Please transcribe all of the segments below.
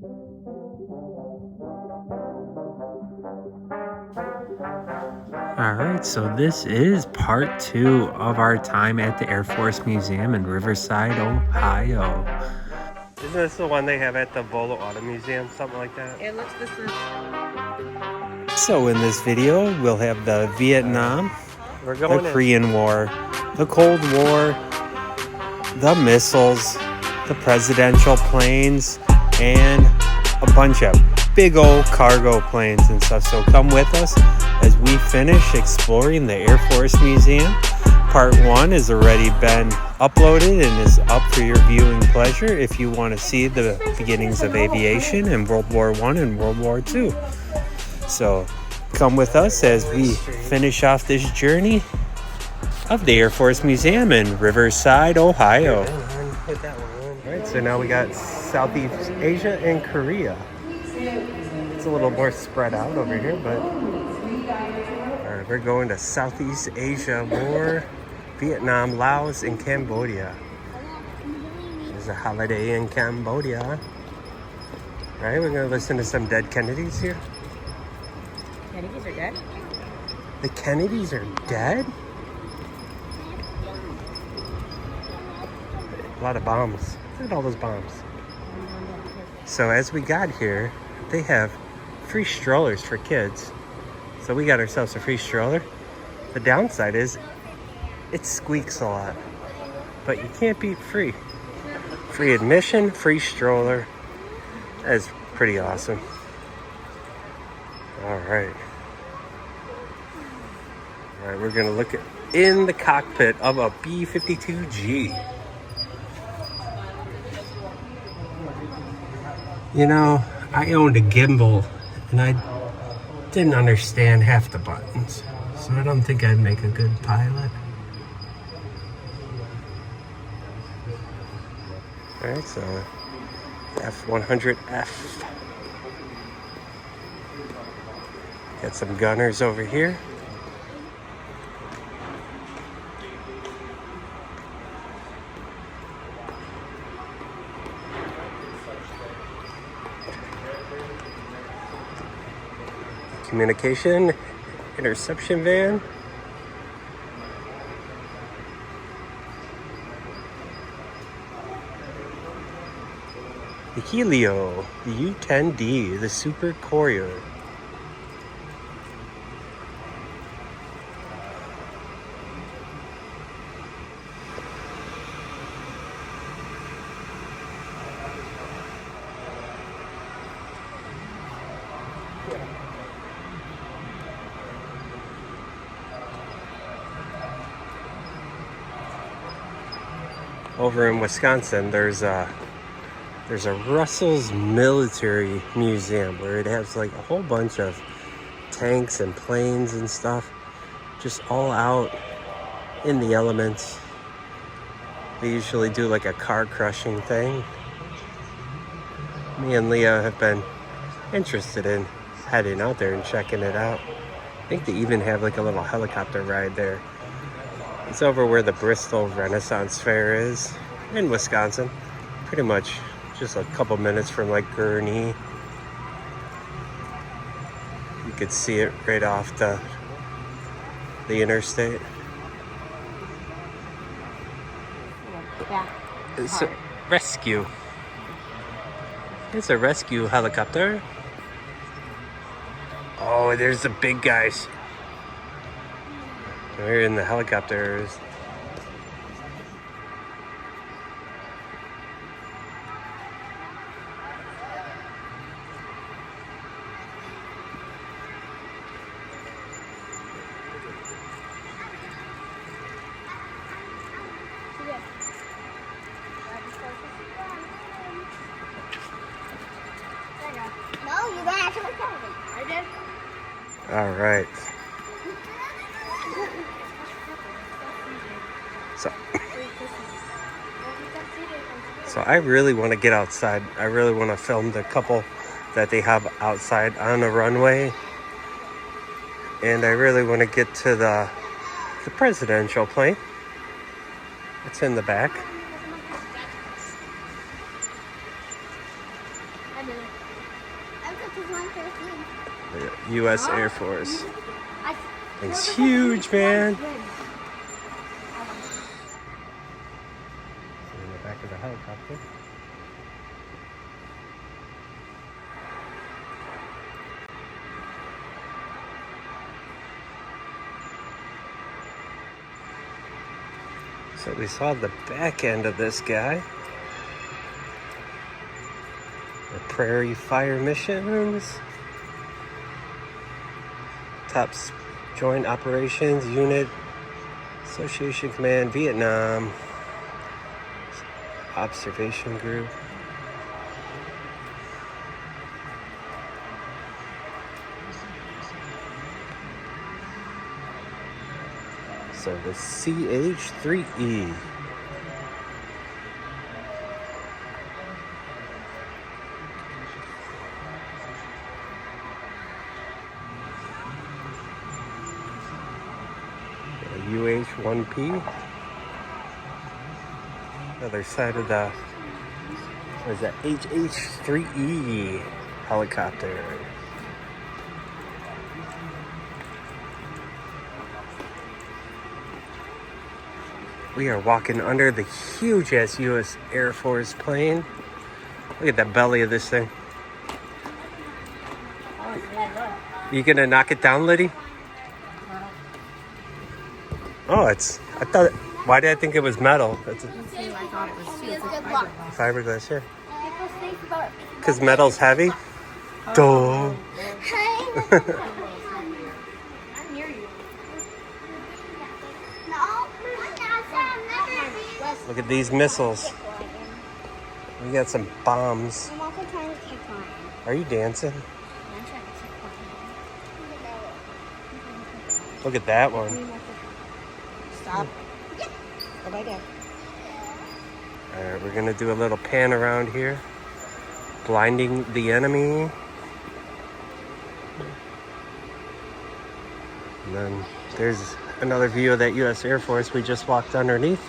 All right, so this is part 2 of our time at the Air Force Museum in Riverside, Ohio. Isn't this the one they have at the Volo Auto Museum, something like that? It looks the same. So in this video, we'll have the Vietnam, the Korean War, the Cold War, the missiles, the presidential planes, and a bunch of big old cargo planes and stuff. So come with us as we finish exploring the Air Force Museum. Part 1 has already been uploaded and is up for your viewing pleasure if you want to see the beginnings of aviation in World War I and World War II. So come with us as we finish off this journey of the Air Force Museum in Riverside, Ohio. Alright, so now we got Southeast Asia and Korea. It's a little more spread out over here, but alright, we're going to Southeast Asia War, Vietnam, Laos, and Cambodia. There's a holiday in Cambodia. Alright, we're going to listen to some dead Kennedys here. Kennedys are dead? The Kennedys are dead? A lot of bombs. Look at all those bombs. So as we got here, they have free strollers for kids. So we got ourselves a free stroller. The downside is it squeaks a lot, but you can't beat free. Free admission, free stroller. That is pretty awesome. All right, we're gonna look at in the cockpit of a B-52G. You know, I owned a gimbal and I didn't understand half the buttons, so I don't think I'd make a good pilot. Alright, so F-100F. Got some gunners over here. Communication interception van. The Helio, the U-10D, the Super Courier. Over in Wisconsin, there's a Russell's Military Museum where it has like a whole bunch of tanks and planes and stuff, just all out in the elements. They usually do like a car crushing thing. Me and Leah have been interested in heading out there and checking it out. I think they even have like a little helicopter ride there. It's over where the Bristol Renaissance Fair is in Wisconsin. Pretty much just a couple minutes from like Gurnee. You could see it right off the interstate. Yeah. It's a rescue. It's a rescue helicopter. Oh, there's the big guys. They're in the helicopters. No, you don't have to look at it. I did. All right. So I really want to get outside. I really want to film the couple that they have outside on the runway. And I really want to get to the presidential plane. It's in the back. I did it. I took his 113. U.S. Air Force. I It's huge, man. In the back of the helicopter. So we saw the back end of this guy. The Prairie Fire Missions. Top Joint Operations Unit. Association Command, Vietnam. Observation Group. So the CH-3E. UH-1P. Other side of the, what is that? HH-3E helicopter. We are walking under the huge-ass U.S. Air Force plane. Look at the belly of this thing. You gonna knock it down, Liddy? Oh, I thought, why did I think it was metal? It's I thought it was too. It's like fiberglass, yeah. People think about Because metal's heavy? Duh. Hey, I'm near you. no. Look at these missiles. We got some bombs. I'm also trying to keep on. Are you dancing? I'm trying to keep on. Look at that one. Stop. Go by there. Alright, we're gonna do a little pan around here. Blinding the enemy. And then there's another view of that U.S. Air Force we just walked underneath.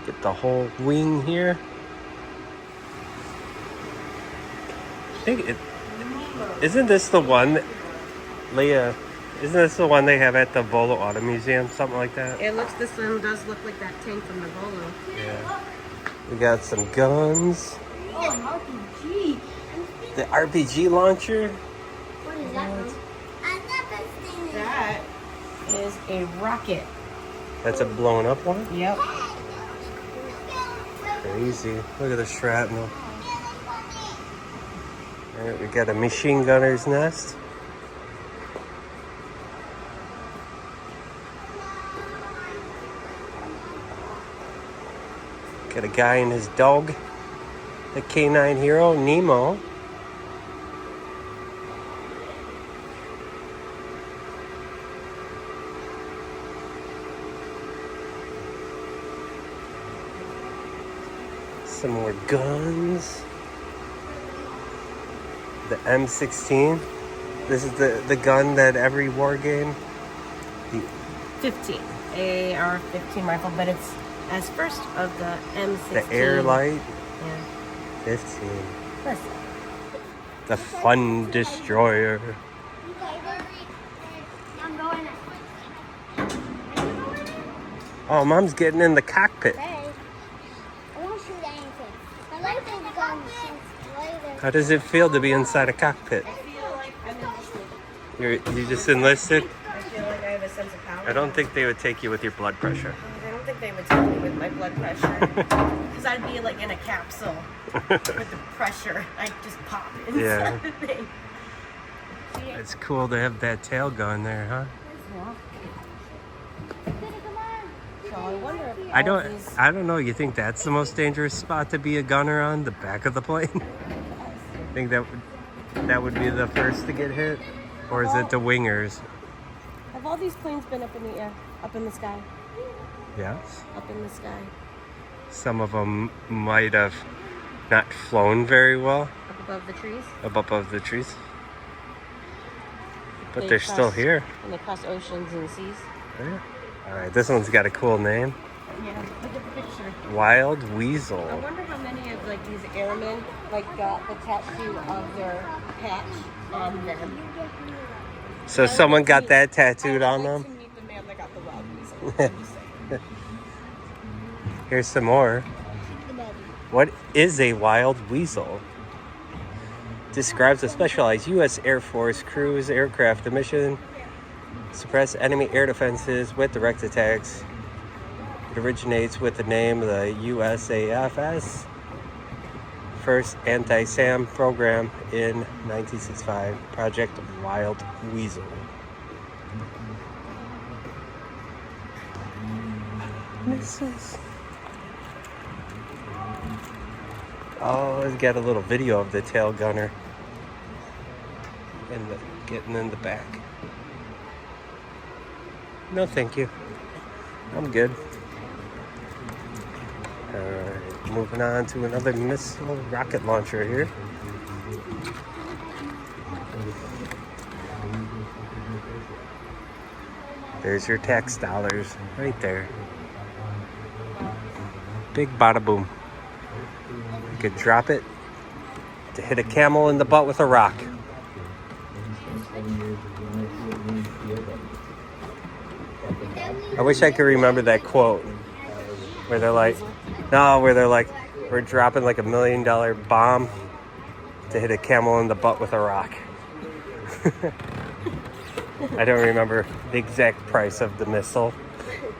Get the whole wing here. I think it isn't this the one that, Leah, isn't this the one they have at the Volo Auto Museum? Something like that? It looks, this one does look like that tank from the Volo. Yeah. We got some guns. Oh, an RPG. The RPG launcher. What is that? I've never seen it. That is a rocket. That's a blown up one? Yep. Crazy. Look at the shrapnel. Alright, we got a machine gunner's nest. Got a guy and his dog. The canine hero, Nemo. Some more guns. The M16. This is the gun that every war game. 15. AR-15 rifle, but it's as first of the M16. The air light. Yeah. 15. Listen. The fun destroyer. I'm going. Oh, Mom's getting in the cockpit. Hey, I won't shoot anything. I like the gun since later. How does it feel to be inside a cockpit? I feel like I'm enlisted. You just enlisted? I feel like I have a sense of power. I don't think they would take you with your blood pressure. I don't think they would tell me with my blood pressure. Because I'd be like in a capsule with the pressure. I'd just pop inside Yeah. the thing. It's cool to have that tail gun there, huh? So I wonder if I all these... don't know. You think that's the most dangerous spot to be a gunner on? The back of the plane? I think that would be the first to get hit? Or is it the wingers? Have all these planes been up in the air? Up in the sky? Yes. Up in the sky. Some of them might have not flown very well Up above the trees? up above the trees. But They they're still cross- here. And they cross oceans and seas. Yeah. All right, this one's got a cool name. Yeah, look at the picture. Wild I weasel. wonder how many of like these airmen like got the tattoo of their patch on them. So someone got that tattooed I on would them? like to meet the man that got the wild weasel. I'm just saying. Here's some more. What is a wild weasel? Describes a specialized U.S. Air Force cruise aircraft mission suppress enemy air defenses with direct attacks. It originates with the name of the USAF's first anti-SAM program in 1965, Project Wild Weasel. Missiles. Oh, it's got a little video of the tail gunner and getting in the back. No, thank you. I'm good. Alright, moving on to another missile rocket launcher here. There's your tax dollars right there. Big bada boom. You could drop it to hit a camel in the butt with a rock. I wish I could remember that quote where they're like, we're dropping like $1 million bomb to hit a camel in the butt with a rock. I don't remember the exact price of the missile,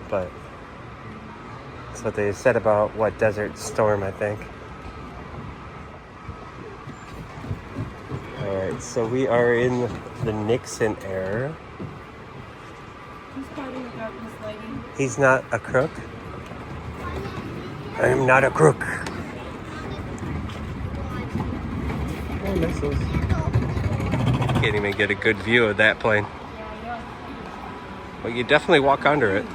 but that's what they said about what Desert Storm, I think. Alright, so we are in the Nixon era. Who's fighting the darkness lady? He's not a crook. I am not a crook. Oh, missiles. Can't even get a good view of that plane. Well, you definitely walk under it.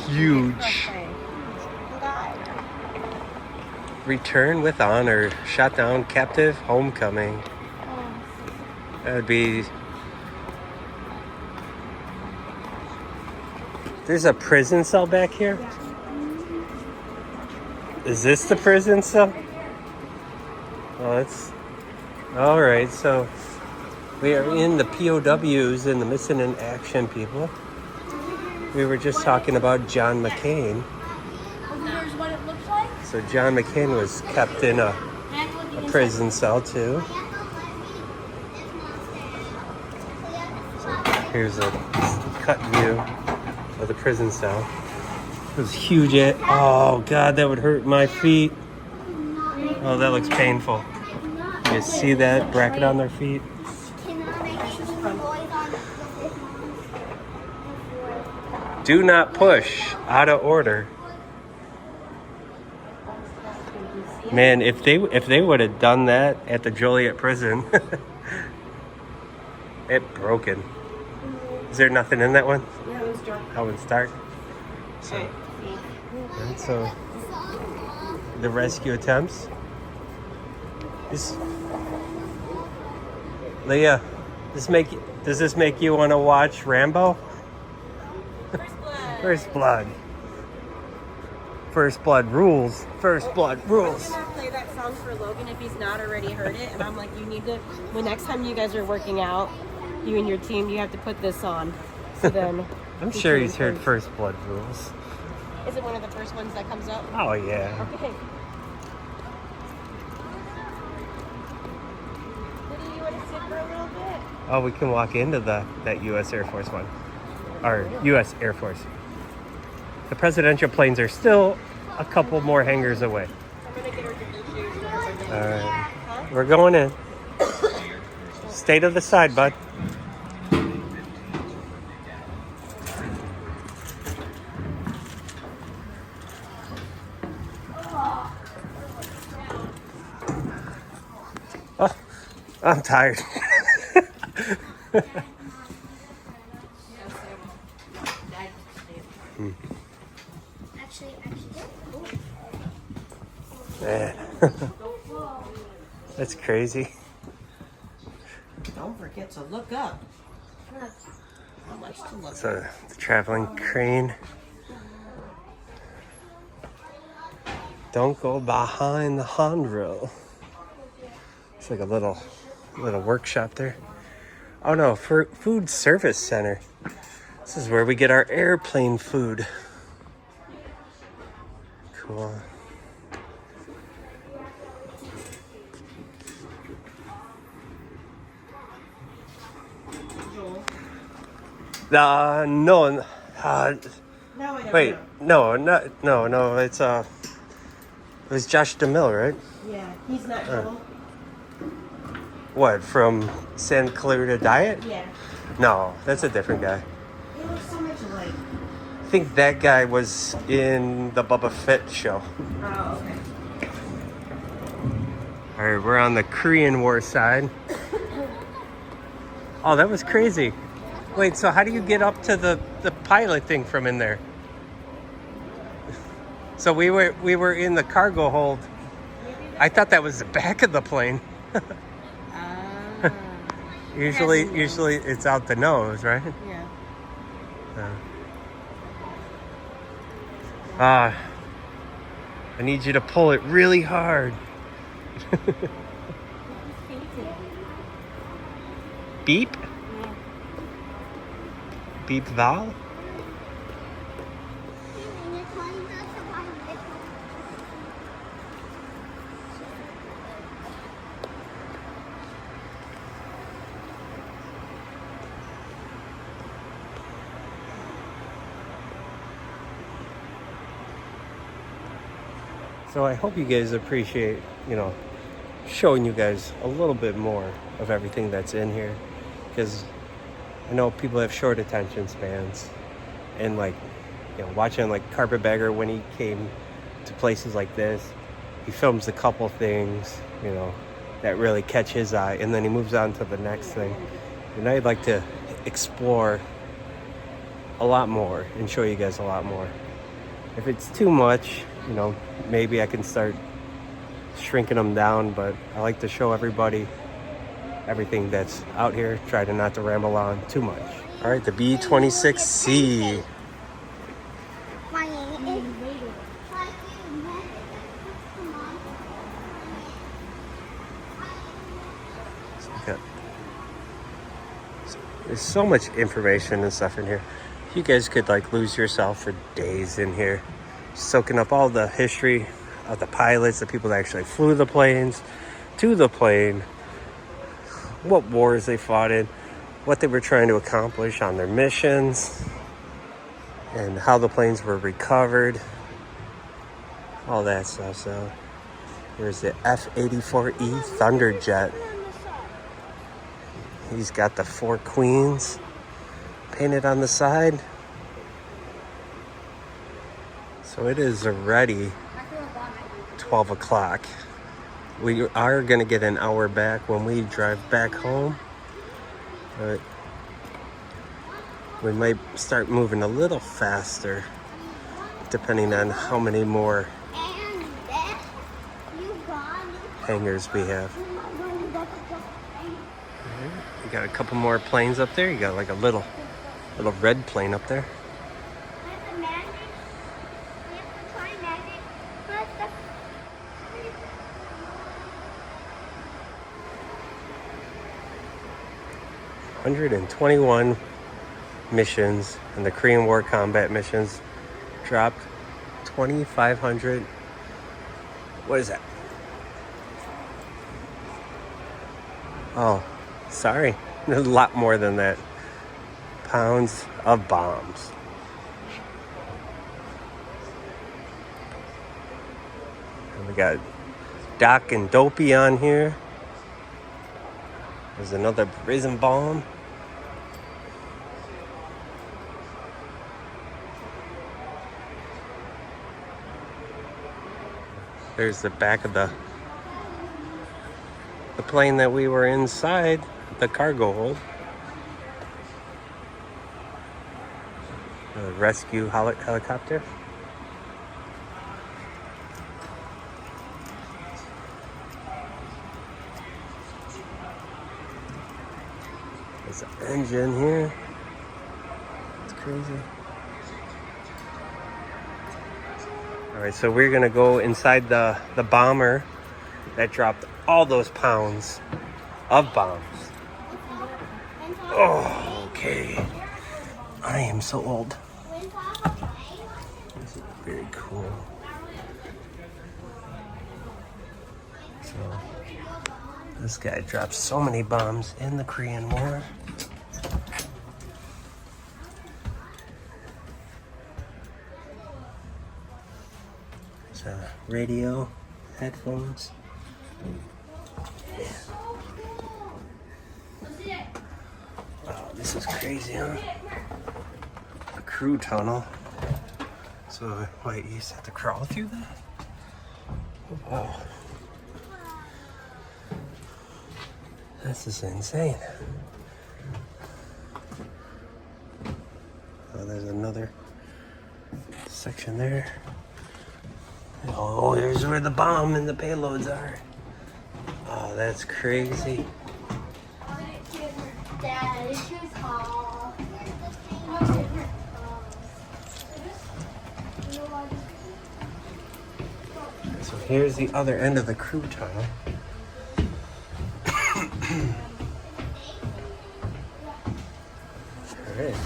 Huge. Return with honor. Shot down captive homecoming. That would be... There's a prison cell back here? Is this the prison cell? Oh, it's... Alright, so... We are in the POWs and the missing in action people. We were just talking about John McCain. Here's what it looks like. So John McCain was kept in a prison cell too. So here's a cut view of the prison cell. It was huge. Oh God, that would hurt my feet. Oh, that looks painful. You see that bracket on their feet? Do not push. Out of order. Man, if they would have done that at the Joliet prison, it broken. Is there nothing in that one? Yeah, it was dark. That one's dark. So the rescue attempts. Leah, does this make you want to watch Rambo? First blood. First blood rules. First blood rules. I'm gonna play that song for Logan if he's not already heard it, and I'm like, you need to. When next time you guys are working out, you and your team, you have to put this on. So then. I'm sure he's heard First Blood rules. Is it one of the first ones that comes up? Oh yeah. Okay. Lydia, you want to sit for a little bit? Oh, we can walk into that U.S. Air Force one. Or U.S. Air Force. The presidential planes are still a couple more hangars away. I'm gonna get her different shoes. All right. We're going in. Stay to the side, bud. Oh, I'm tired. Man. That's crazy. Don't forget to look up. How much to look So the traveling crane. Don't go behind the handrail. It's like a little workshop there. Oh no, for food service center. This is where we get our airplane food. Cool. No. Wait, no. It was Josh DeMille, right? Yeah, he's not Joel. What, from St. Clair to Diet? Yeah. No, that's a different guy. They look so much alike. I think that guy was in the Bubba Fett show. Oh, okay. All right, we're on the Korean War side. Oh, that was crazy. Wait, so how do you get up to the pilot thing from in there? So we were in the cargo hold. I thought that was the back of the plane. Usually it's out the nose, right? Yeah. I need you to pull it really hard. Beep? Yeah. Beep Val? So I hope you guys appreciate, showing you guys a little bit more of everything that's in here, because I know people have short attention spans, and watching Carpetbagger when he came to places like this, he films a couple things, that really catch his eye, and then he moves on to the next thing. And I'd like to explore a lot more and show you guys a lot more. If it's too much, maybe I can start shrinking them down, but I like to show everybody everything that's out here. Try to not to ramble on too much. All right, the B-26C. There's so much information and stuff in here. You guys could lose yourself for days in here, soaking up all the history of the pilots, the people that actually flew the planes, to the plane, what wars they fought in, what they were trying to accomplish on their missions, and how the planes were recovered, all that stuff. So here's the F-84E Thunderjet. He's got the 4 queens painted on the side. So it is already 12 o'clock. We are going to get an hour back when we drive back home. But we might start moving a little faster, depending on how many more hangars we have. You got a couple more planes up there. You got a little red plane up there. $121 missions, and the Korean War combat missions dropped 2,500. What is that? Oh, sorry. There's a lot more than that. Pounds of bombs. And we got Doc and Dopey on here. There's another prison bomb. There's the back of the plane that we were inside, the cargo hold. A rescue helicopter. There's an engine here. It's crazy. All right, so we're gonna go inside the bomber that dropped all those pounds of bombs. Oh, okay. I am so old. This is very cool. So, this guy dropped so many bombs in the Korean War. There's a radio, headphones. Wow, this is crazy, huh? A crew tunnel. So, what, you used to have to crawl through that? Wow. This is insane. Oh, there's another section there. Oh, here's where the bomb and the payloads are. Oh, that's crazy. Dad, it's your call. So here's the other end of the crew tunnel. Alright.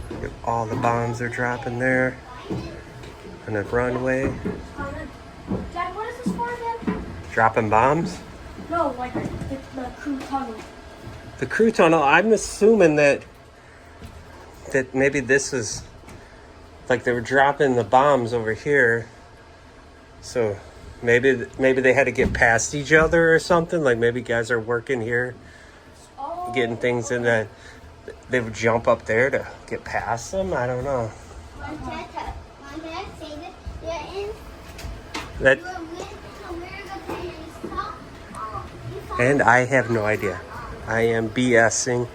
Look at all the bombs they're dropping there. On the runway. Dad, what is this for again? Dropping bombs? No, like the crew tunnel. The crew tunnel, I'm assuming that maybe this is like they were dropping the bombs over here. So maybe they had to get past each other or something. Like maybe guys are working here, getting things in that they would jump up there to get past them. I don't know. My dad said that you're in. That, You're with America. and I have no idea. I am BSing,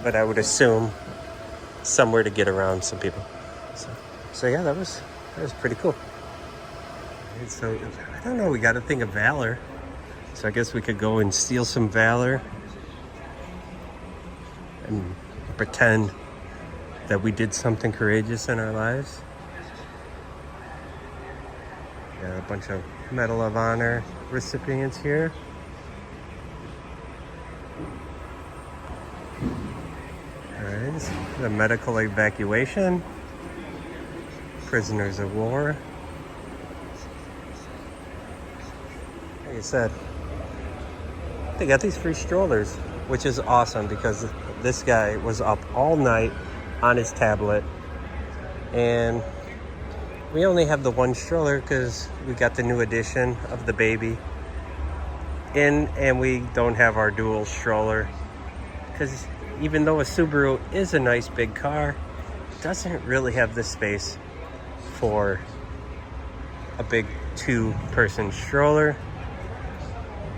but I would assume somewhere to get around some people. So yeah, that was pretty cool. And so I don't know. We got to think of valor. So I guess we could go and steal some valor and pretend that we did something courageous in our lives. Got a bunch of Medal of Honor recipients here. Alright, the medical evacuation. Prisoners of war. Like I said, they got these free strollers, which is awesome because this guy was up all night on his tablet, and we only have the one stroller because we got the new edition of the baby in, and we don't have our dual stroller because even though a Subaru is a nice big car, it doesn't really have the space for a big two-person stroller.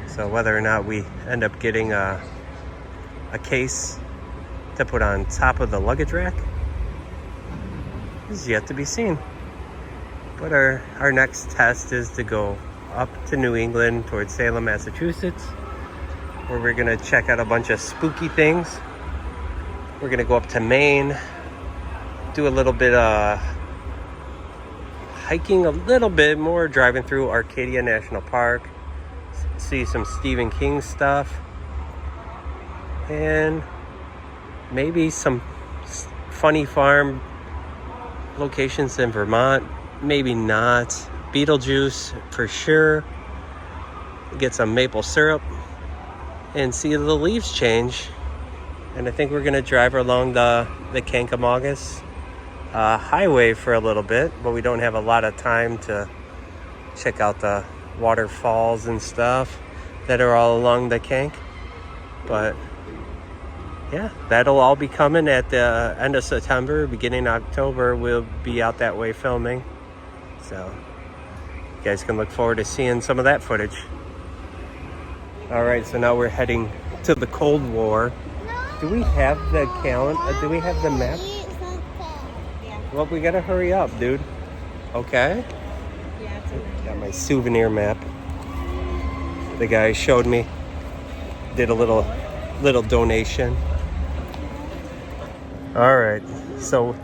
So whether or not we end up getting a case to put on top of the luggage rack is yet to be seen. But our next test is to go up to New England towards Salem, Massachusetts, where we're gonna check out a bunch of spooky things. We're gonna go up to Maine, do a little bit of hiking, a little bit more, driving through Arcadia National Park, see some Stephen King stuff, and maybe some funny farm locations in Vermont. Maybe not. Beetlejuice for sure. Get some maple syrup and see the leaves change. And I think we're gonna drive along the Kankamogus highway for a little bit, but we don't have a lot of time to check out the waterfalls and stuff that are all along the Kank. But yeah, that'll all be coming at the end of September, beginning of October. We'll be out that way filming. So you guys can look forward to seeing some of that footage. All right, so now we're heading to the Cold War. Do we have the calendar? Do we have the map? Well, we gotta hurry up, dude. Okay? Yeah, it's in Got my souvenir map. The guy showed me. Did a little donation. All right, so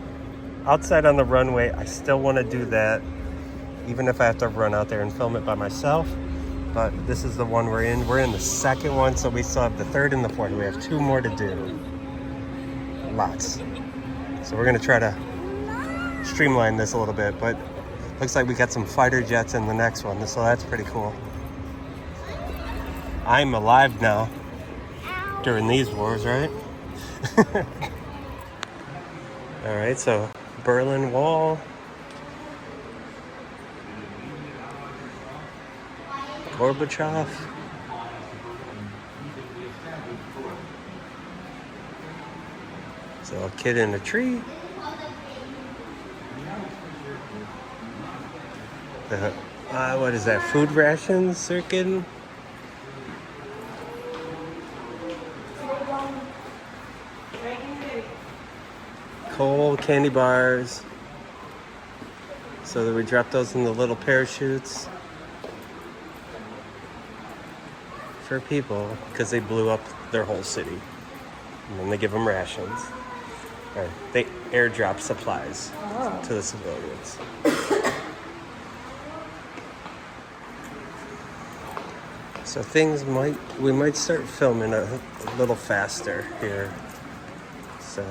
outside on the runway, I still want to do that, even if I have to run out there and film it by myself. But this is the one we're in. We're in the second one, so we still have the third and the fourth. We have 2 more to do. Lots. So we're gonna try to streamline this a little bit, but looks like we got some fighter jets in the next one, so that's pretty cool. I'm alive now during these wars, right? All right, so Berlin Wall. Gorbachev. So a kid in a tree. What is that? Food rations they're getting? Coal, candy bars. So that we drop those in the little parachutes for people because they blew up their whole city. And then they give them rations. Or they airdrop supplies to the civilians. So we might start filming a little faster here. So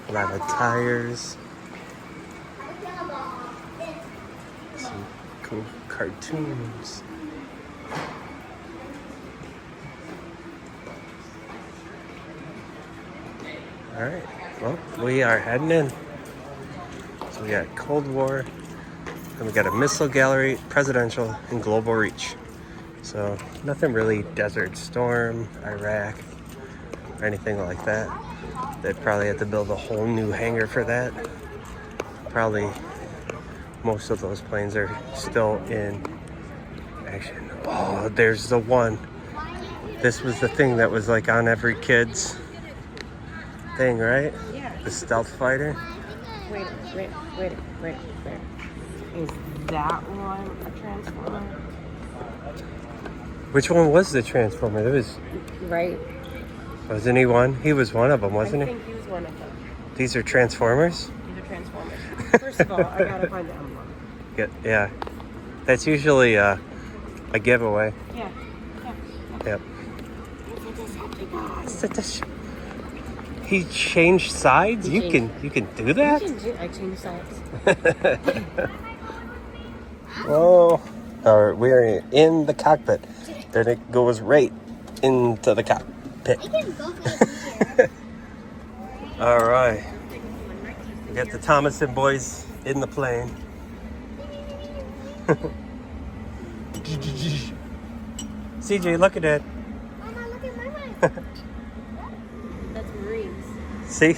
a lot of tires. Some cool cartoons. All right, well, we are heading in. So we got Cold War, and we got a missile gallery, presidential, and global reach. So nothing really Desert Storm, Iraq, or anything like that. They'd probably have to build a whole new hangar for that. Probably most of those planes are still in action. Oh, there's the one. This was the thing that was like on every kid's thing, right? Yeah. The stealth fighter. Wait. Is that one a transformer? Which one was the transformer? There was, Right. wasn't he one? He was one of them, wasn't I he? think he was one of them. These are transformers? These are transformers. First of all, I gotta find the emblem. Yeah. That's usually a giveaway. Yeah. Yep. He changed sides? You can do that? I changed sides. Whoa. We're in the cockpit. Then it goes right into the cockpit. I can go here. All right. We got the Thomason boys in the plane. CJ, look at it. Mama, look at my one. That's Marines. See?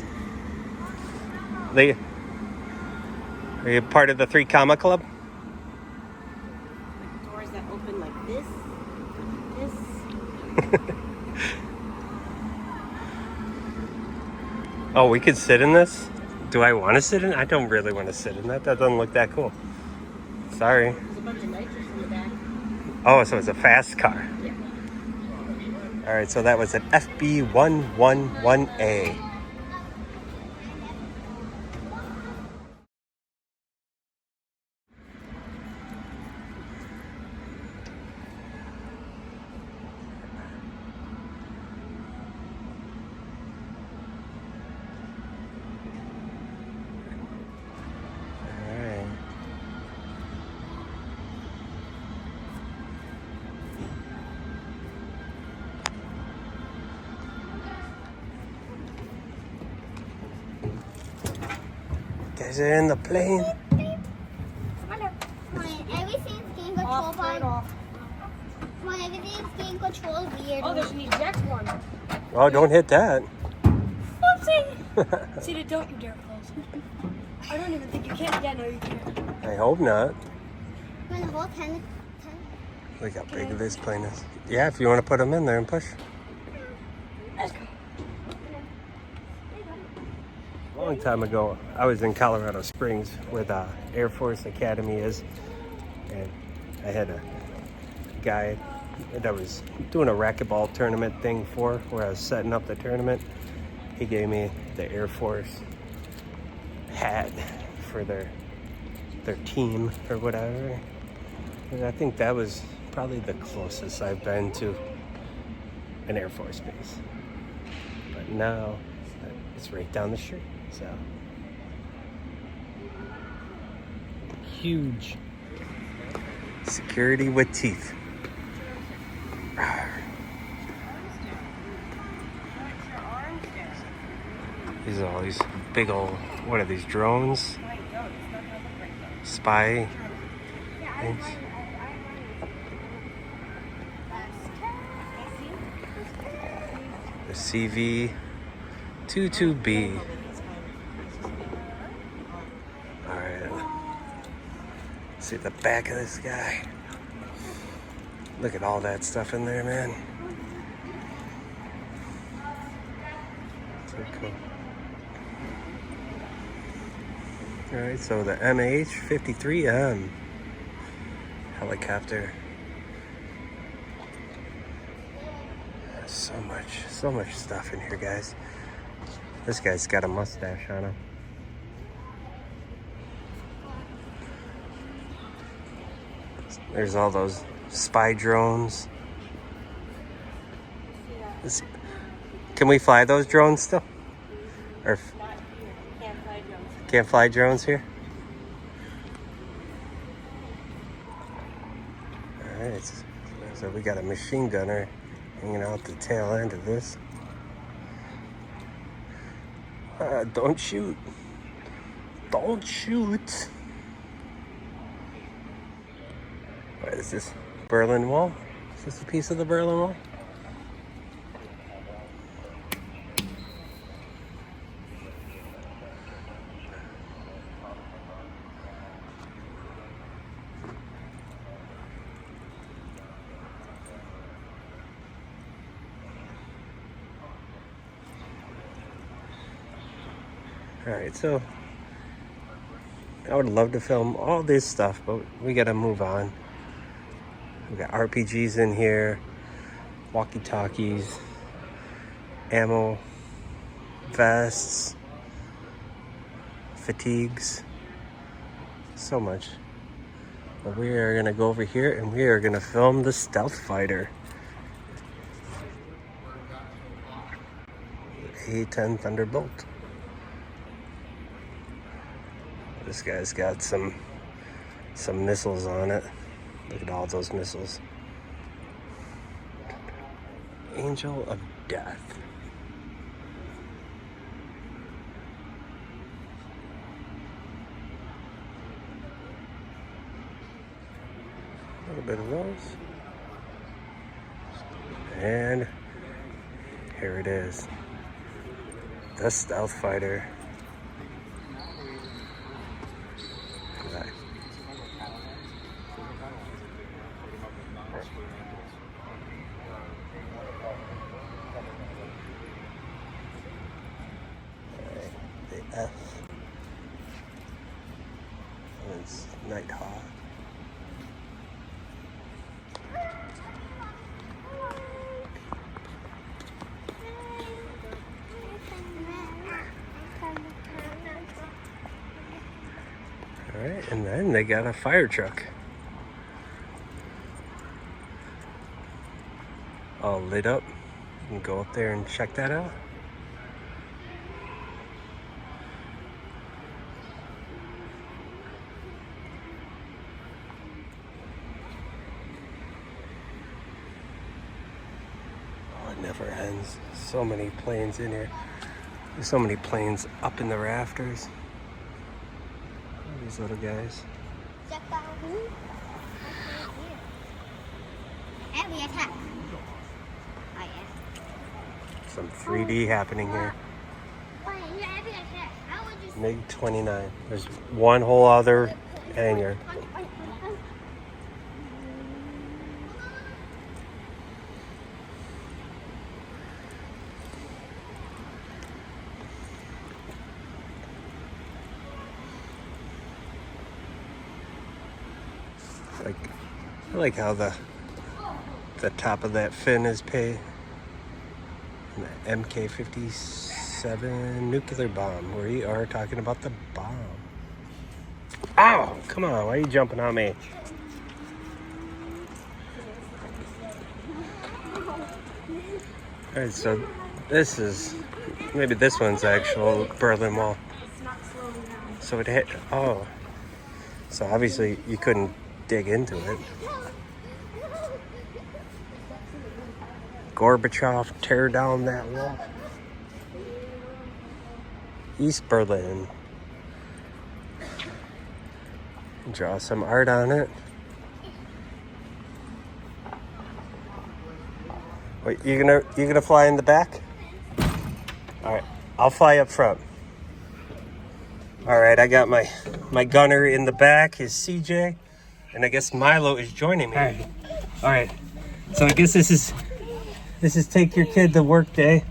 Are you part of the 3 Comma Club? Like doors that open like this. Oh, we could sit in this? Do I want to sit in? I don't really want to sit in that. That doesn't look that cool. Sorry. There's a bunch of nitrous in the back. Oh, so it's a fast car. Yeah. All right, so that was an FB 111A. Guys are in the plane. Everything's getting controlled by. Everything's getting controlled weird. Oh, there's an eject one. Oh, don't hit that. Oopsie! See, don't you dare close. I don't even think you can. Yeah, no, you can't. I hope not. When the whole 10. Look how big this plane is. Yeah, if you want to put them in there and push. Let's go. A long time ago, I was in Colorado Springs where the Air Force Academy is, and I had a guy that I was doing a racquetball tournament thing for, where I was setting up the tournament. He gave me the Air Force hat for their team or whatever. And I think that was probably the closest I've been to an Air Force base. But now it's right down the street, so huge security with teeth. These are all these big old, what are these, drones? Spy things. The CV-22B. Alright. See the back of this guy. Look at all that stuff in there, man. So cool. Alright, so the MH-53M helicopter. So much stuff in here, guys. This guy's got a mustache on him. There's all those spy drones. Can we fly those drones still? Or can't fly drones here? Alright, so we got a machine gunner hanging out the tail end of this. Don't shoot. Don't shoot. What is this? Berlin Wall? Is this a piece of the Berlin Wall? Alright, so I would love to film all this stuff, but we gotta move on. We got RPGs in here, walkie-talkies, ammo, vests, fatigues, so much. But we are gonna go over here and we are gonna film the stealth fighter. A-10 Thunderbolt. This guy's got some missiles on it. Look at all those missiles. Angel of Death. A little bit of those. And here it is. The stealth fighter. F. And it's Nighthawk. Alright, and then they got a fire truck. All lit up. You can go up there and check that out. Never ends. So many planes in here. There's so many planes up in the rafters. These little guys. Some 3D happening here. MiG-29. There's one whole other hangar. I like how the The top of that fin is paid. MK-57 nuclear bomb. We are talking about the bomb. Ow! Come on, why are you jumping on me? Alright, so this is, maybe this one's actual Berlin Wall. So it hit, oh. So obviously you couldn't dig into it. Gorbachev, tear down that wall. East Berlin. Draw some art on it. Wait, you gonna fly in the back? All right, I'll fly up front. All right, I got my gunner in the back is CJ, and I guess Milo is joining me. All right. So I guess this is take your kid to work day.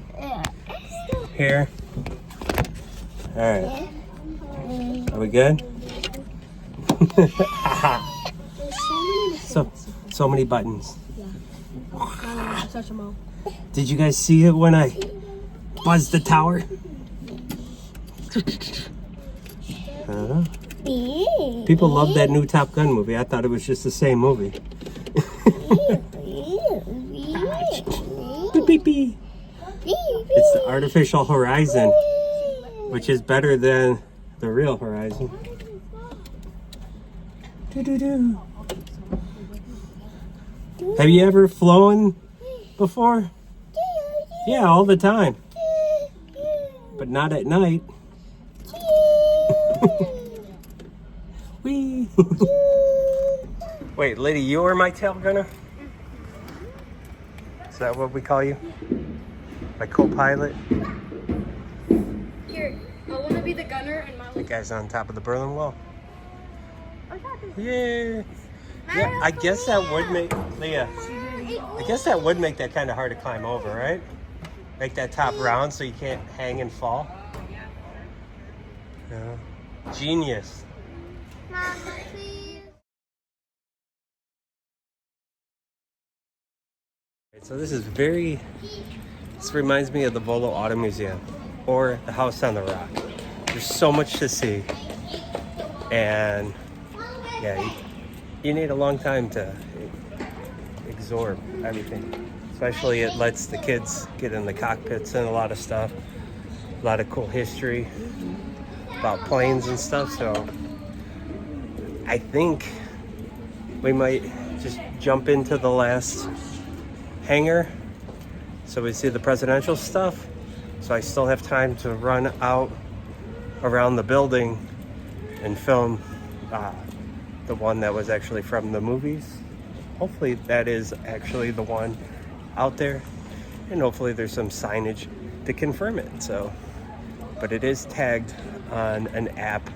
Here. All right. Are we good? so many buttons. Did you guys see it when I buzzed the tower? People love that new Top Gun movie. I thought it was just the same movie. Beep, beep, beep. It's the artificial horizon, which is better than the real horizon. Doo-doo-doo. Have you ever flown before? Yeah, all the time. But not at night. Whee! Wait, lady, you are my tail gunner? Is that what we call you? My co-pilot? Here, I want to be the gunner and my The guy's on top of the Berlin Wall. Yeah. Yeah, I guess that would make, Leah, I guess that would make that kind of hard to climb over, right? Make that top round so you can't hang and fall. Yeah. Genius. So this reminds me of the Volo Auto Museum or the House on the Rock. There's so much to see. And yeah, you need a long time to absorb everything. Especially it lets the kids get in the cockpits and a lot of stuff. A lot of cool history about planes and stuff. So I think we might just jump into the last hangar so we see the presidential stuff. So I still have time to run out around the building and film the one that was actually from the movies. Hopefully that is actually the one out there, and hopefully there's some signage to confirm it. So, but it is tagged on an app,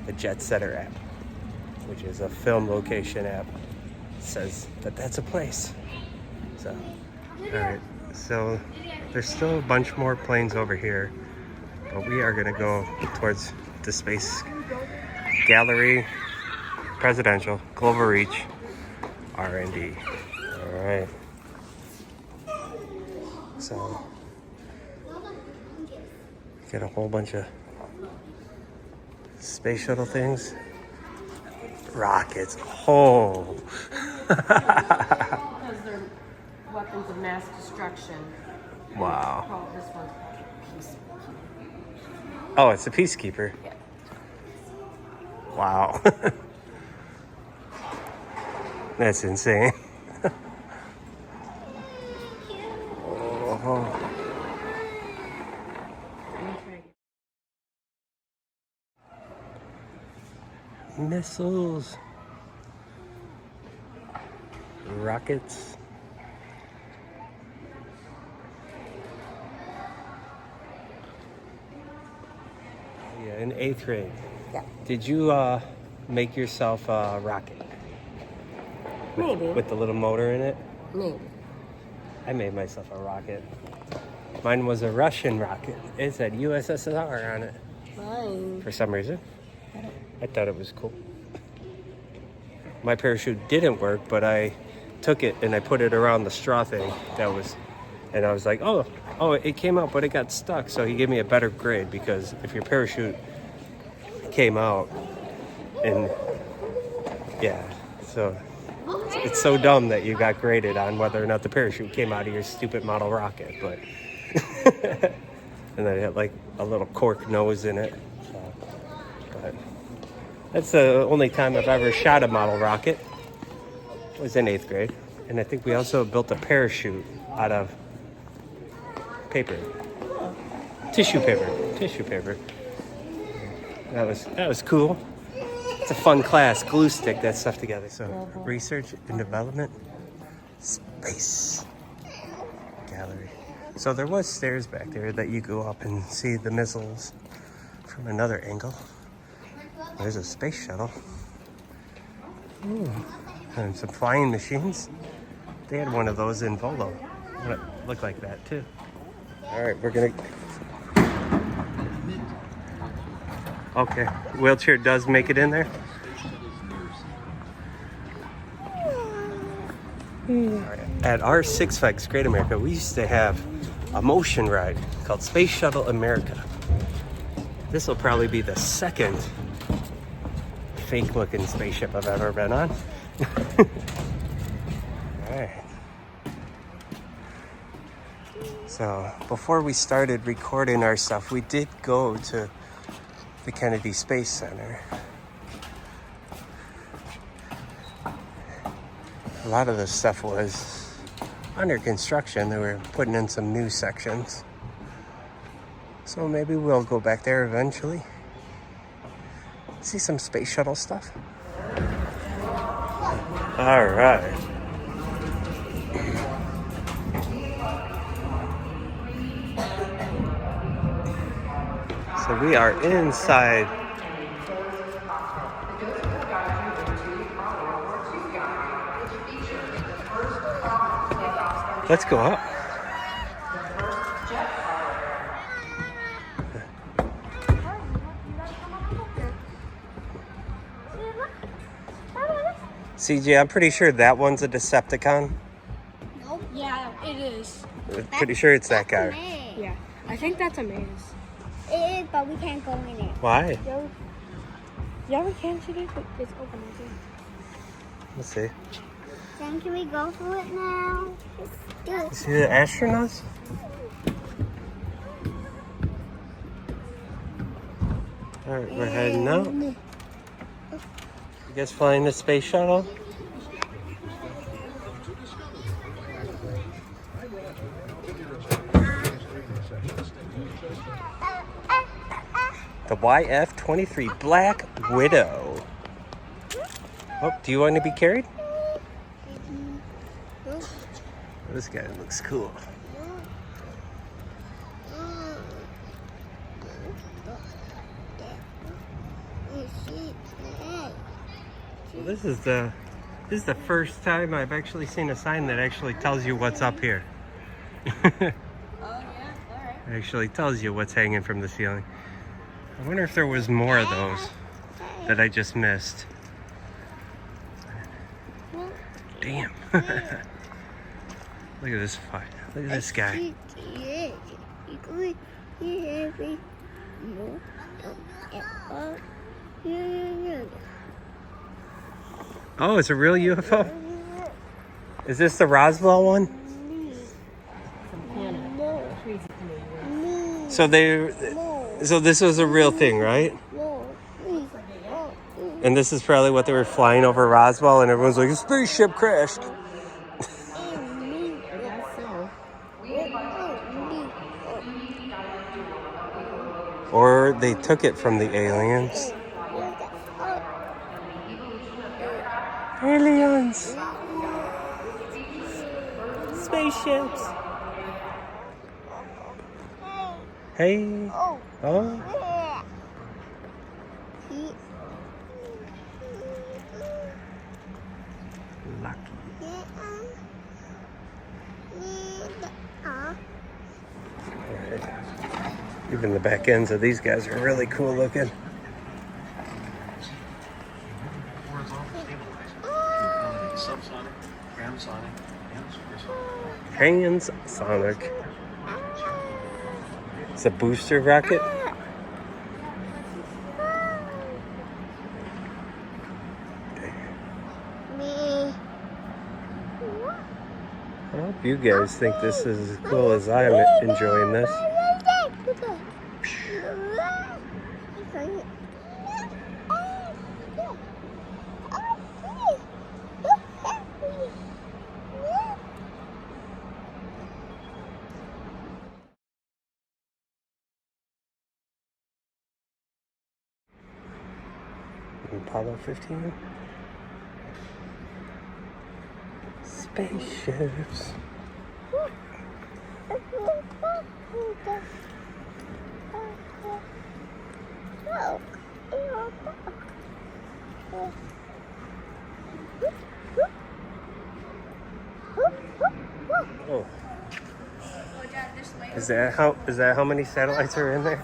the Jet Setter app, which is a film location app. It says that that's a place. So, all right. So there's still a bunch more planes over here, but we are gonna go towards the Space Gallery, Presidential, Global Reach, R&D. All right. So, get a whole bunch of space shuttle things. Rockets. Oh. Because they're weapons of mass destruction. Wow. Oh, this one's called Peacekeeper. Oh, it's a Peacekeeper. Yeah. Wow. That's insane. Oh. Missiles. Rockets. Yeah, in 8th grade. Yeah. Did you make yourself a rocket? Maybe. With the little motor in it? Maybe. I made myself a rocket. Mine was a Russian rocket. It said USSR on it. Mine. For some reason. I thought it was cool. My parachute didn't work, but I took it and I put it around the straw thing. And I was like, oh, it came out, but it got stuck. So he gave me a better grade because if your parachute came out, and yeah, so it's so dumb that you got graded on whether or not the parachute came out of your stupid model rocket. But and then it had like a little cork nose in it. But that's the only time I've ever shot a model rocket. It was in 8th grade. And I think we also built a parachute out of paper. Tissue paper. That was cool. It's a fun class. Glue stick that stuff together. So research and development, space gallery. So there was stairs back there that you go up and see the missiles from another angle. There's a space shuttle. Ooh. And some flying machines. They had one of those in Volo. It looked like that too. All right, we're gonna. Okay, wheelchair does make it in there. At our Six Flags Great America, we used to have a motion ride called Space Shuttle America. This will probably be the second fake-looking spaceship I've ever been on. All right. So before we started recording our stuff, we did go to the Kennedy Space Center. A lot of the stuff was under construction. They were putting in some new sections. So maybe we'll go back there eventually. See some space shuttle stuff. All right. So we are inside. Let's go up. CJ, I'm pretty sure that one's a Decepticon. Nope. Yeah, it is. I'm pretty sure it's that guy. Yeah, I think that's a maze. It is, but we can't go in it. Why? Yeah, we can see it, but it's open. I think. Let's see. Then can we go through it now? You see the astronauts? All right, we're heading out. You guys flying the space shuttle? The YF-23 Black Widow. Oh, do you want to be carried? This guy looks cool. So this is the first time I've actually seen a sign that actually tells you what's up here. Oh yeah, all right. It actually tells you what's hanging from the ceiling. I wonder if there was more of those that I just missed. Damn. Look at this fight. Look at this guy. Oh, it's a real UFO? Is this the Roswell one? So this was a real thing, right? And this is probably what they were flying over Roswell, and everyone's like, a spaceship crashed. Or they took it from the aliens. Aliens! Spaceships! Hey! Oh! Lucky. Alright. Even the back ends of these guys are really cool looking. Subsonic, transonic, Transonic. It's a booster rocket. I hope you guys think this is as cool as I am enjoying this. Apollo 15. Spaceships. Oh. Is that how many satellites are in there?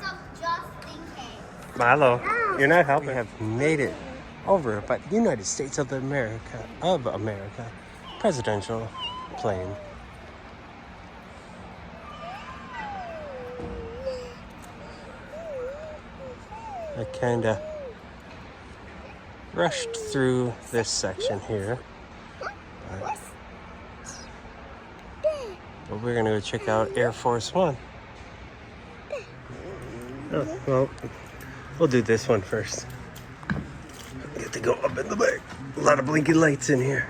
Milo, you're not helping. We have made it over by the United States of America presidential plane. I kind of rushed through this section here, but we're gonna go check out Air Force One. Oh, well, we'll do this one first. Get to go up in the back. A lot of blinking lights in here.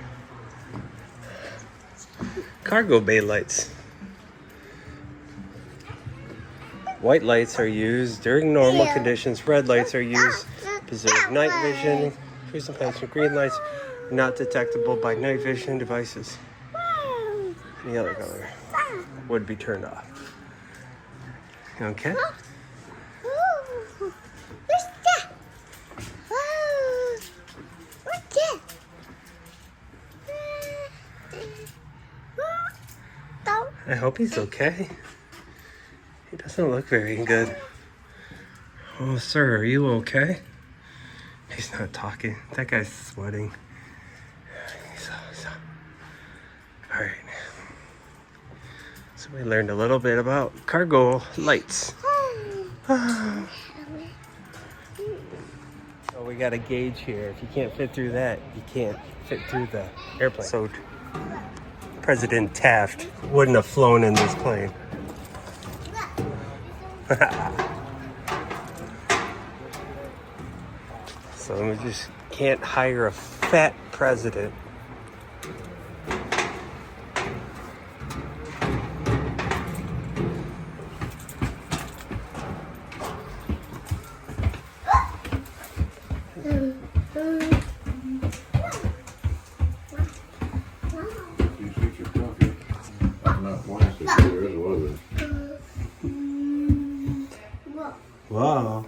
Cargo bay lights. White lights are used during normal conditions. Red lights are used to preserve night vision. Cruising past with green lights are not detectable by night vision devices. Any other color would be turned off. Okay. I hope he's okay. He doesn't look very good. Oh, sir, are you okay? He's not talking. That guy's sweating. All right. So we learned a little bit about cargo lights. Oh, we got a gauge here. If you can't fit through that, you can't fit through the airplane. So President Taft wouldn't have flown in this plane. So we just can't hire a fat president. Wow.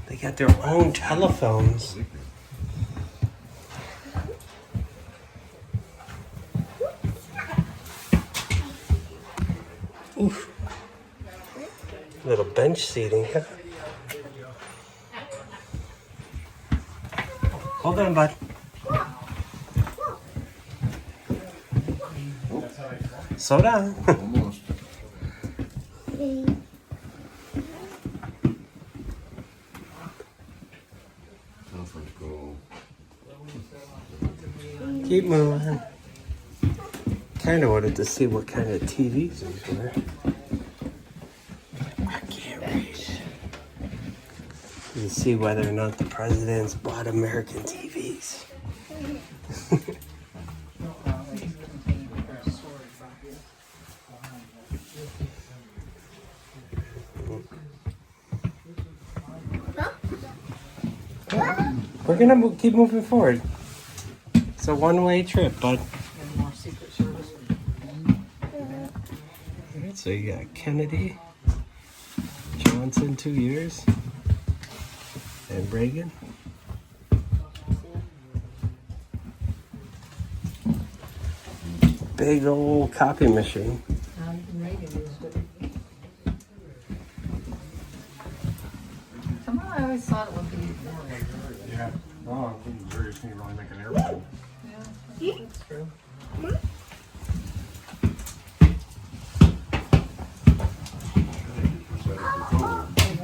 They got their own telephones. Oof. Little bench seating. Hold on, bud. Slow down. Almost. Conference call. Keep moving. Kind of wanted to see what kind of TVs these were. I can't read. You can see whether or not the presidents bought American TVs. We're gonna keep moving forward. It's a one-way trip, bud. Alright, so you got Kennedy, Johnson 2 years, and Reagan. Big old copy machine. Somehow I always thought it would be more like, Oh, you just need to really make an airplane. That's true.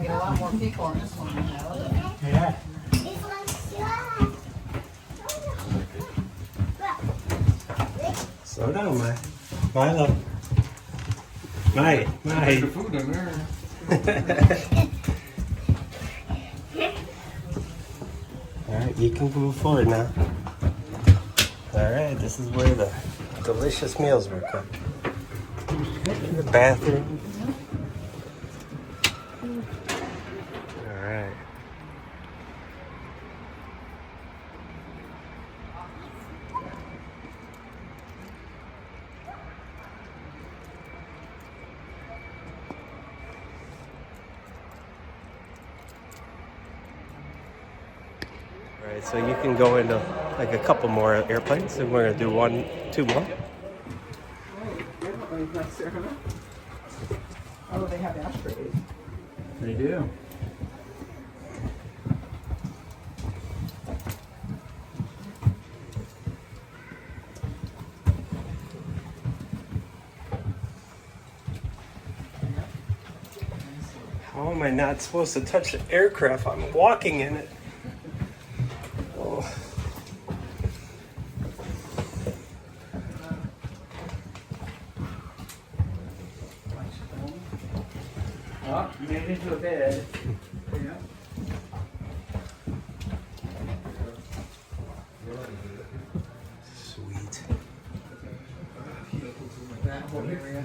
Get a lot more people on this one now. Yeah. This one's shot. Slow down, Milo. There's the Mike. food in there. Alright, you can move forward now. Alright, this is where the delicious meals were cooked. The bathroom. Alright. Alright, so you can go into like a couple more airplanes, and we're gonna do 2 more. Oh, they have ashtrays. They do. How am I not supposed to touch the aircraft? I'm walking in it. Oh. Oh, you made it into a bed. Yeah. Sweet. That whole area.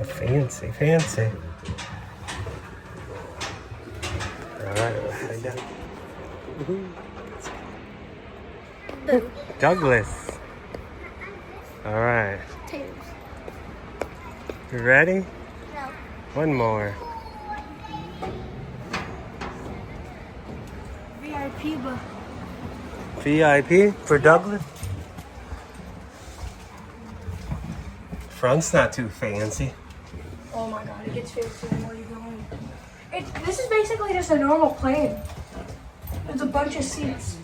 Fancy, fancy. Alright, we'll head down. Douglas. Alright. You ready? No. One more. VIP, but VIP for Douglas? Front's not too fancy. oh my god, it gets fancy the more you go in. This is basically just a normal plane. There's a bunch of seats.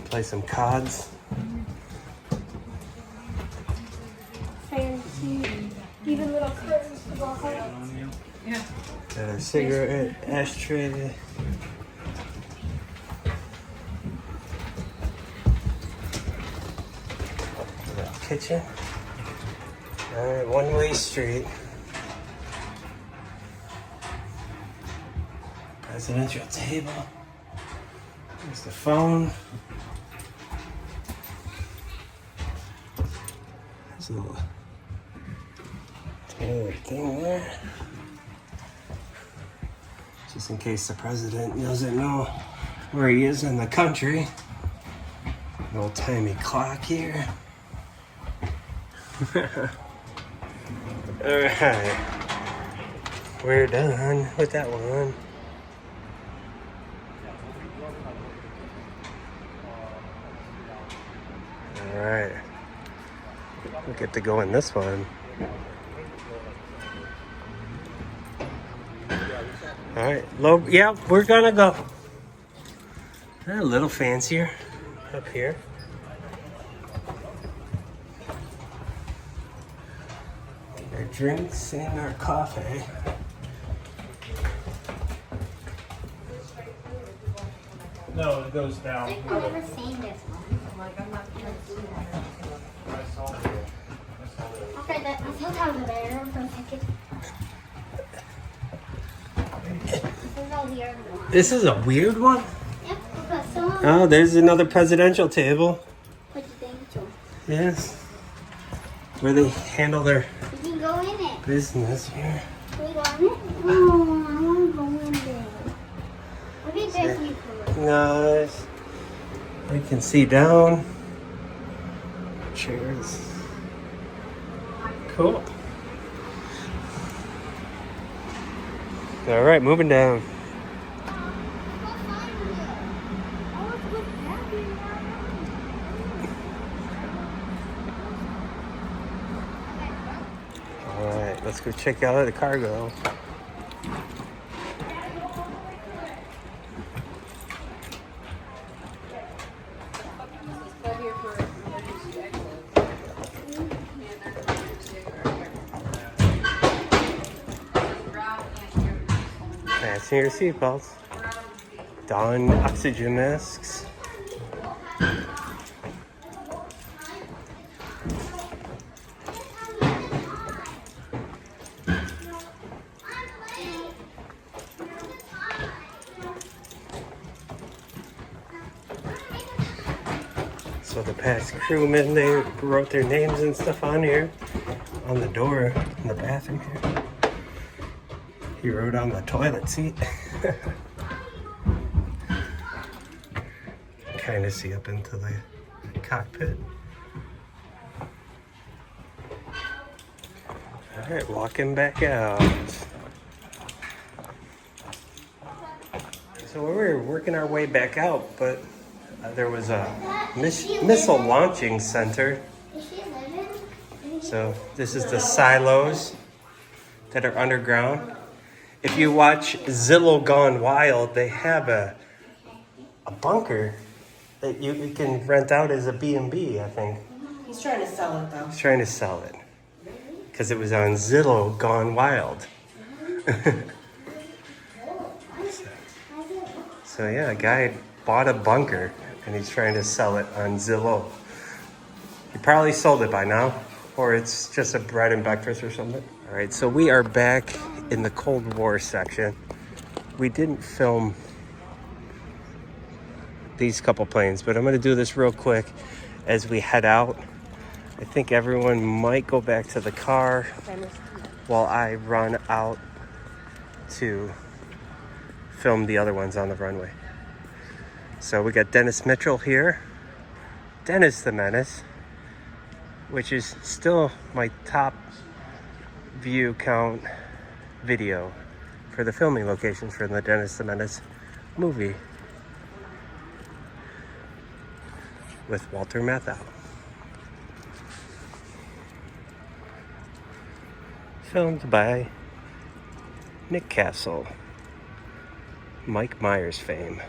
Play some cards. Fancy. Even little curtains to walk on. Yeah. Got a cigarette ashtray. Kitchen. Alright, one-way street. Presidential table. There's the phone. There's a little toilet thing there. Just in case the president doesn't know where he is in the country. An old-timey clock here. Alright. We're done with that one. Alright. We get to go in this one. Alright, yeah, we're gonna go. A little fancier up here. Our drinks and our coffee. No, it goes down. I've never seen this one. Okay, I thought I was there for a second. This is a weird one. This is a weird one? Yep, because someone Oh, there's another presidential table. put the thing to. Yes. Where they handle their We can go in it. business here. Can we go in it? Oh, I want to go in there. What is this you for? Nice. We can see down. Chairs. Cool. All right, moving down. Let's go check out the cargo. Fasten your seatbelts. Don oxygen masks. So the past crewmen, they wrote their names and stuff on here, on the door in the bathroom here. He wrote on the toilet seat. Kind of see up into the cockpit. All right, walking back out. So we were working our way back out, but there was a missile launching center. So this is the silos that are underground. If you watch Zillow Gone Wild, they have a bunker that you can rent out as a B&B, I think. He's trying to sell it though. He's trying to sell it because it was on Zillow Gone Wild. So yeah, a guy bought a bunker and he's trying to sell it on Zillow. He probably sold it by now, or it's just a bread and breakfast or something. All right, so we are back in the Cold War section. We didn't film these couple planes, but I'm gonna do this real quick as we head out. I think everyone might go back to the car while I run out to film the other ones on the runway. So we got Dennis Mitchell here, Dennis the Menace, which is still my top view count video for the filming locations for the Dennis the Menace movie with Walter Matthau. Filmed by Nick Castle, Mike Myers fame.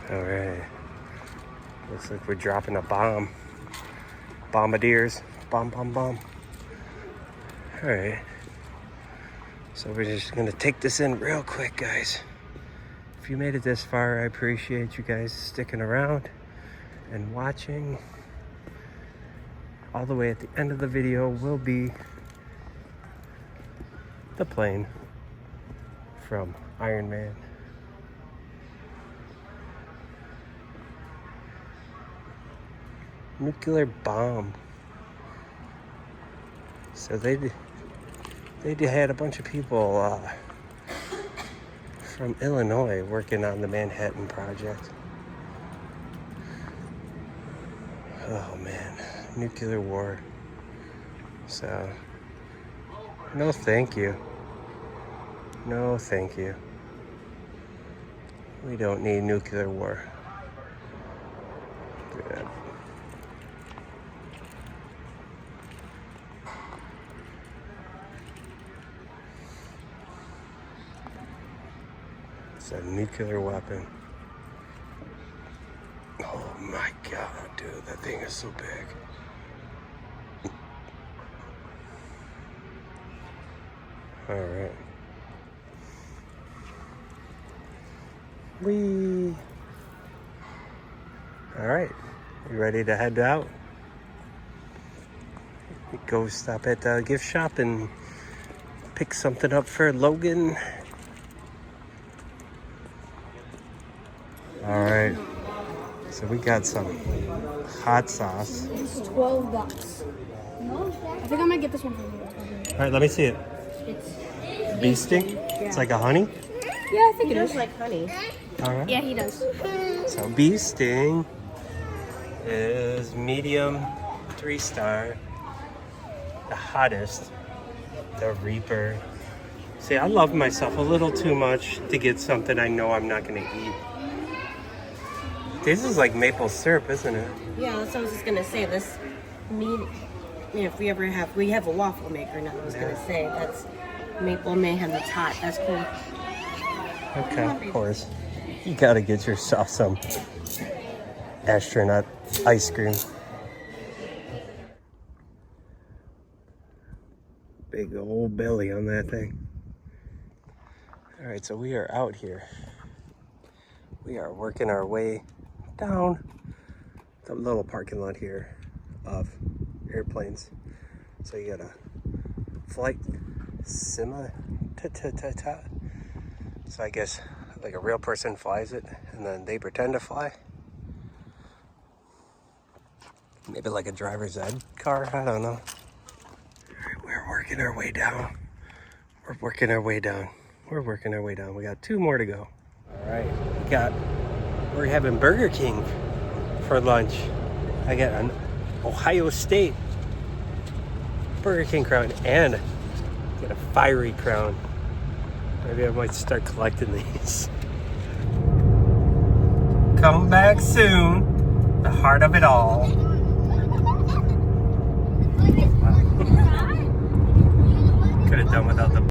All right, looks like we're dropping a bomb. Bombardiers, bomb, bomb, bomb. All right, so we're just gonna take this in real quick, guys. If you made it this far, I appreciate you guys sticking around and watching. All the way at the end of the video will be the plane from Iron Man. Nuclear bomb. So they had a bunch of people from Illinois working on the Manhattan Project. Oh man, nuclear war. So, no thank you. No thank you. We don't need nuclear war. Good. It's a nuclear weapon. Oh my god, dude, that thing is so big. All right. Whee! All right, you ready to head out? Go stop at the gift shop and pick something up for Logan. All right, so we got some hot sauce. It's $12. I think I might get this one from you. All right, let me see it. It's Bee sting? Yeah. It's like a honey? Yeah, I think He it does is. like honey. All right. Yeah, he does. So bee sting is medium 3-star. The hottest, the Reaper. See, I love myself a little too much to get something I know I'm not gonna eat. This is like maple syrup, isn't it? Yeah, that's what I was just gonna say. This mean, if we ever have, we have a waffle maker now. I was gonna say that's Maple Mayhem. That's hot. That's cool. Okay, of course. You gotta get yourself some astronaut ice cream. Big old belly on that thing. All right, so we are out here. We are working our way down the little parking lot here of airplanes. So you got a flight sim. So I guess like a real person flies it and then they pretend to fly. Maybe like a driver's ed car, I don't know. All right, we're working our way down. We're working our way down. We're working our way down. We got 2 more to go. All right, we're having Burger King for lunch. I got an Ohio State Burger King crown and get a fiery crown. Maybe I might start collecting these. Come back soon. The heart of it all.